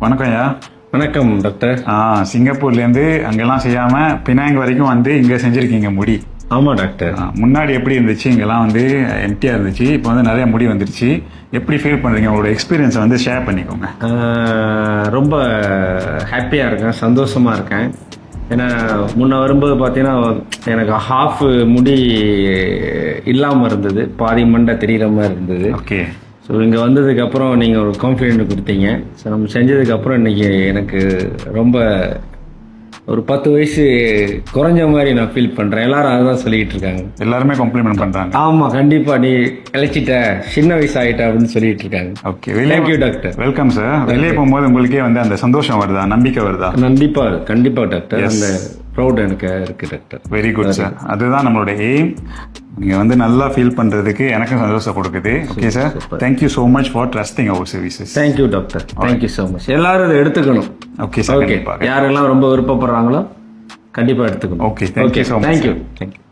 வணக்கம் ஐயா. வணக்கம் டாக்டர். சிங்கப்பூர்லேருந்து அங்கெல்லாம் செய்யாமல் பினாங் வரைக்கும் வந்து இங்கே செஞ்சுருக்கீங்க முடி. ஆமாம் டாக்டர். முன்னாடி எப்படி இருந்துச்சு? இங்கெல்லாம் வந்து எம்டியாக இருந்துச்சு, இப்போ வந்து நிறைய முடி வந்துருச்சு. எப்படி ஃபீல் பண்ணுறீங்க? உங்களோட எக்ஸ்பீரியன்ஸை வந்து ஷேர் பண்ணிக்கோங்க. ரொம்ப ஹாப்பியாக இருக்கேன், சந்தோஷமாக இருக்கேன். ஏன்னா முன்ன வரும்போது பார்த்தீங்கன்னா எனக்கு ஹாஃப் முடி இல்லாமல் இருந்தது, பாதி மண்டை தெரிகிற மாதிரி இருந்தது. ஓகே. ஸோ இங்கே வந்ததுக்கப்புறம் நீங்கள் ஒரு கான்ஃபிடென்ட் கொடுத்தீங்க. ஸோ நம்ம செஞ்சதுக்கப்புறம் இன்றைக்கி எனக்கு ரொம்ப ஒரு 10 வயசு குறைஞ்ச மாதிரி நான் ஃபீல் பண்ணுறேன். எல்லாரும் அதுதான் சொல்லிக்கிட்டு இருக்காங்க. எல்லாருமே காம்ப்ளிமெண்ட் பண்ணுறாங்க. ஆமாம், கண்டிப்பாக நீ இழைச்சிட்ட, சின்ன வயசு ஆகிட்ட அப்படின்னு சொல்லிட்டு இருக்காங்க. Okay, thank you doctor. Welcome sir. வெளியே போகும்போது உங்களுக்கே வந்து அந்த சந்தோஷம் வருதா, நம்பிக்கை வருதா? கண்டிப்பாக டாக்டர். அந்த ப்ரௌட் எனக்கு இருக்குது டாக்டர். Very good sir. அதுதான் நம்மளோட எய்ம். நீங்கள் வந்து நல்லா ஃபீல் பண்ணுறதுக்கு எனக்கும் சந்தோஷம் கொடுக்குது. Okay sir, thank you so much for trusting our services. Thank you doctor, thank you so much. எல்லாரும் இதை எடுத்துக்கணும். Okay sir. யாரெல்லாம் ரொம்ப விருப்பப்படுறாங்களோ கண்டிப்பாக எடுத்துக்கணும். Okay, thank you so much. Thank you.